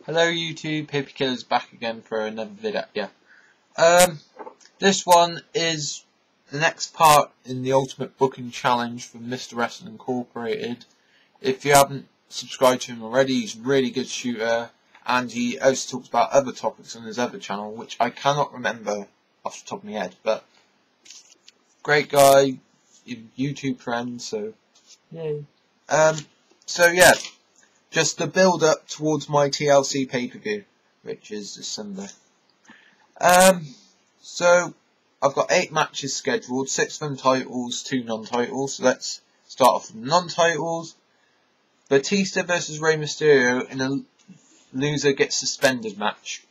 Hello YouTube, Hippykillerz back again for another video. This one is the next part in the Ultimate Booking Challenge from Mr. Wrestling Incorporated. If you haven't subscribed to him already, he's a really good shooter, and he also talks about other topics on his other channel, which I cannot remember off the top of my head, but great guy, YouTube friend, so yay. Just the build up towards my TLC pay-per-view, which is this Sunday. So I've got 8 matches scheduled, 6 of them titles, 2 non-titles. So let's start off with non-titles. Batista versus Rey Mysterio in a loser gets suspended match.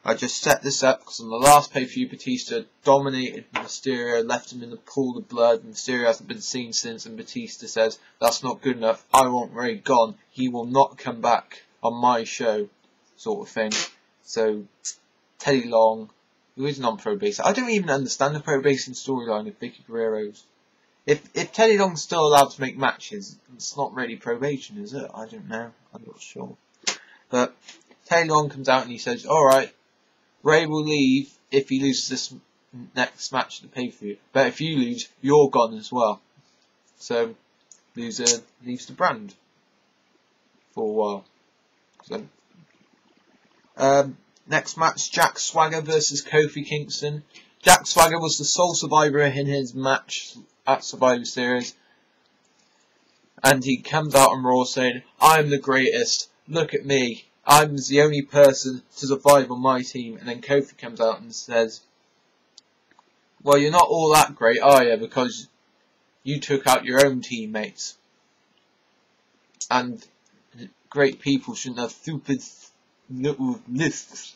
I just set this up because on the last pay-per-view Batista dominated Mysterio, left him in the pool of blood, and Mysterio hasn't been seen since, and Batista says, "That's not good enough, I want Rey gone, he will not come back on my show," sort of thing. So, Teddy Long, who isn't on probation, I don't even understand the probation storyline of Vicky Guerrero's. If Teddy Long's still allowed to make matches, it's not really probation, is it? I don't know, I'm not sure. But, Teddy Long comes out and he says, "Alright, Rey will leave if he loses this next match at the pay-per-view. But if you lose, you're gone as well." So, loser leaves the brand for a while. So, next match, Jack Swagger versus Kofi Kingston. Jack Swagger was the sole survivor in his match at Survivor Series. And he comes out on Raw saying, "I'm the greatest, look at me. I'm the only person to survive on my team." And then Kofi comes out and says, "Well, you're not all that great, are you? Because you took out your own teammates. And great people shouldn't have stupid little lists."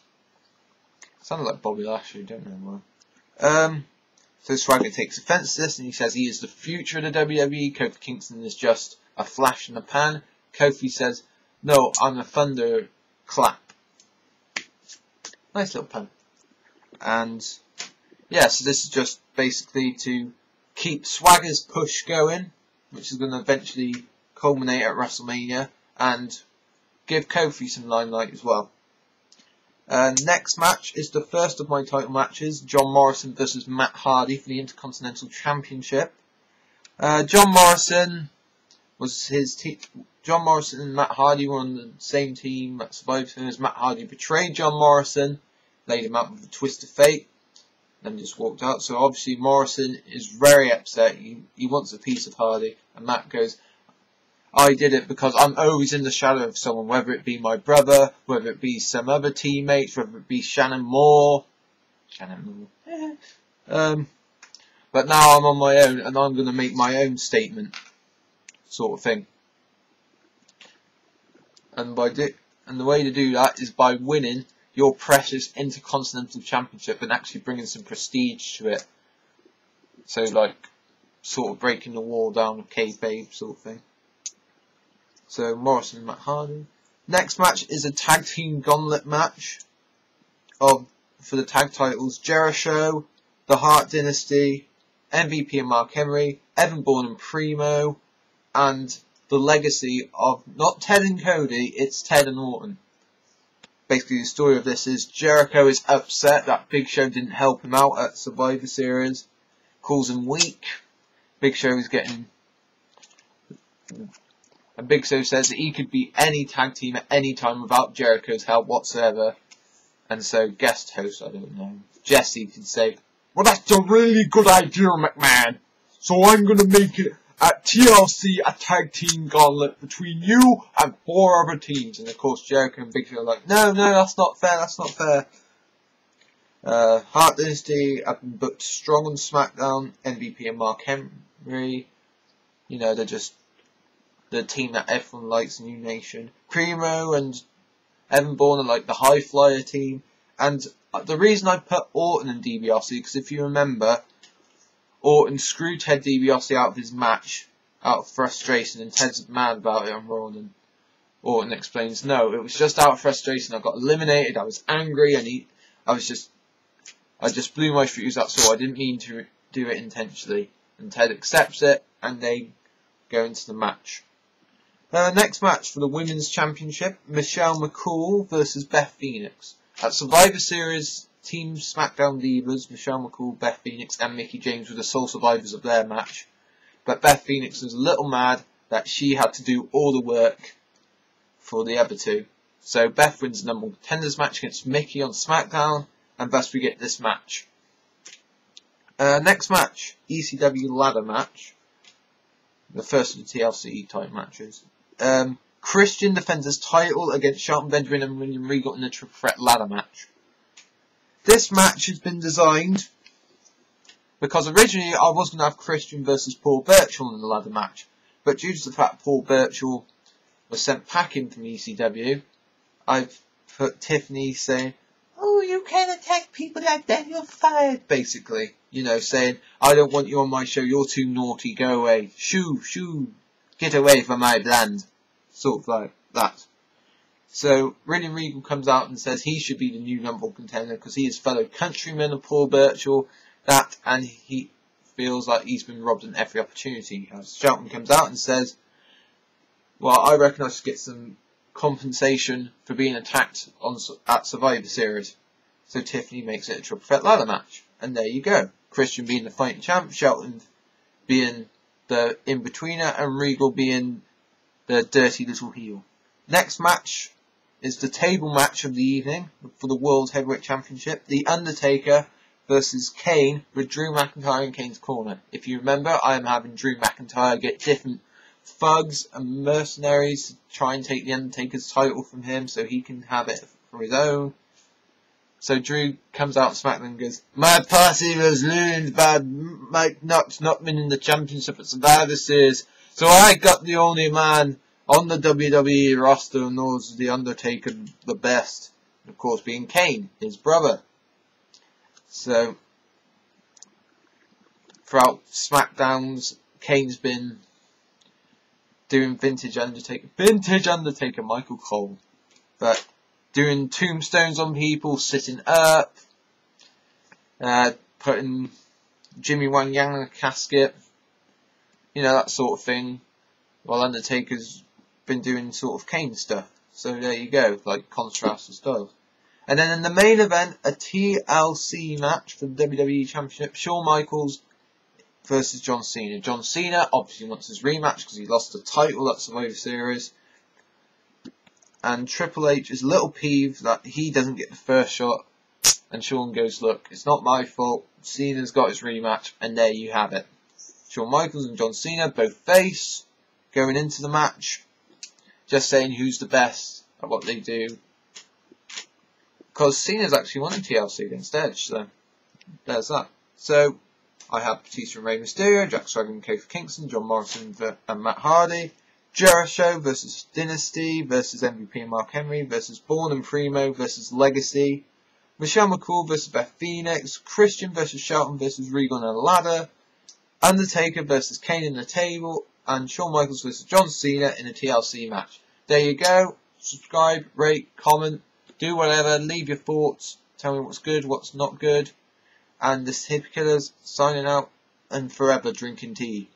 Sounded like Bobby Lashley, don't know why. So Swagger takes offense to this and he says he is the future of the WWE. Kofi Kingston is just a flash in the pan. Kofi says, "No, I'm a thunder clap." Nice little pun. And yeah, so this is just basically to keep Swagger's push going, which is going to eventually culminate at WrestleMania, and give Kofi some limelight as well. Next match is the first of my title matches, John Morrison versus Matt Hardy for the Intercontinental Championship. John Morrison and Matt Hardy were on the same team at Survivor Series. Matt Hardy betrayed John Morrison, laid him out with a twist of fate, then just walked out. So obviously Morrison is very upset. He wants a piece of Hardy, and Matt goes, "I did it because I'm always in the shadow of someone, whether it be my brother, whether it be some other teammates, whether it be Shannon Moore. But now I'm on my own, and I'm going to make my own statement," sort of thing. And the way to do that is by winning your precious Intercontinental Championship and actually bringing some prestige to it. So, like, sort of breaking the wall down of kayfabe, sort of thing. So, Morrison and Matt Hardy. Next match is a tag team gauntlet match for the tag titles. Jerishow, the Hart Dynasty, MVP and Mark Henry, Evan Bourne and Primo, and the legacy of not Ted and Cody, it's Ted and Orton. Basically, the story of this is Jericho is upset that Big Show didn't help him out at Survivor Series, calls him weak. Big Show is getting... And Big Show says that he could beat any tag team at any time without Jericho's help whatsoever. And so, guest host, I don't know, Jesse could say, "Well, that's a really good idea, McMahon. So I'm going to make it at TLC a tag team gauntlet between you and 4 other teams." And of course, Jericho and Big Show are like, no, that's not fair, that's not fair. Hart Dynasty have been booked strong on SmackDown. MVP and Mark Henry, you know, they're just the team that everyone likes, New Nation. Primo and Evan Bourne are like the high flyer team. And the reason I put Orton in DiBiase, because if you remember, Orton screwed Ted DiBiase out of his match out of frustration, and Ted's mad about it on Raw, and Orton explains, "No, it was just out of frustration, I got eliminated, I was angry, and I just blew my fuse, that's all, I didn't mean to do it intentionally." And Ted accepts it, and they go into the match. Next match for the Women's Championship, Michelle McCool versus Beth Phoenix. At Survivor Series, Team SmackDown Divas, Michelle McCool, Beth Phoenix and Mickie James were the sole survivors of their match. But Beth Phoenix was a little mad that she had to do all the work for the other two. So Beth wins the number one contenders match against Mickie on SmackDown, and thus we get this match. Next match, ECW ladder match. The first of the TLC type matches. Christian defends his title against Shelton, Benjamin and William Regal in a triple threat ladder match. This match has been designed because originally I was going to have Christian versus Paul Burchill in the ladder match. But due to the fact Paul Burchill was sent packing from ECW, I've put Tiffany saying, "Oh, you can't attack people like that, you're fired," basically. You know, saying, "I don't want you on my show, you're too naughty, go away. Shoo, get away from my brand." Sort of like that. So, William Regal comes out and says he should be the new number one contender because he is fellow countryman of Paul Burchill, and he feels like he's been robbed in every opportunity. Shelton comes out and says, "Well, I reckon I should get some compensation for being attacked at Survivor Series." So Tiffany makes it a triple threat ladder match. And there you go. Christian being the fighting champ, Shelton being the in-betweener, and Regal being the dirty little heel. Next match is the table match of the evening for the World Heavyweight Championship. The Undertaker versus Kane with Drew McIntyre in Kane's corner. If you remember, I am having Drew McIntyre get different thugs and mercenaries to try and take the Undertaker's title from him so he can have it for his own. So Drew comes out SmackDown and goes, "My party was ruined by Mike Knox not winning the championship at Survivor Series, so I got the only man on the WWE roster who knows the Undertaker the best." Of course being Kane, his brother. So, throughout SmackDowns, Kane's been doing vintage Undertaker Michael Cole. But doing tombstones on people, sitting up, putting Jimmy Wang Yang in a casket, you know, that sort of thing, while Undertaker's been doing sort of Kane stuff. So there you go, like contrast and stuff. And then in the main event, a TLC match for the WWE Championship, Shawn Michaels versus John Cena. John Cena obviously wants his rematch because he lost the title at Survivor Series. And Triple H is a little peeved that he doesn't get the first shot. And Shawn goes, "Look, it's not my fault. Cena's got his rematch." And there you have it. Shawn Michaels and John Cena, both face, going into the match. Just saying who's the best at what they do. Because Cena's actually won the TLC against Edge, so there's that. So, I have Batista and Rey Mysterio, Jack Swagger and Kofi Kingston, John Morrison and Matt Hardy, Jerishow versus Dynasty versus MVP and Mark Henry versus Bourne and Primo versus Legacy, Michelle McCool versus Beth Phoenix, Christian versus Shelton versus Regal in a ladder, Undertaker versus Kane in the table, and Shawn Michaels versus John Cena in a TLC match. There you go. Subscribe, rate, comment, do whatever, leave your thoughts, tell me what's good, what's not good. And this is Hippykillerz signing out and forever drinking tea.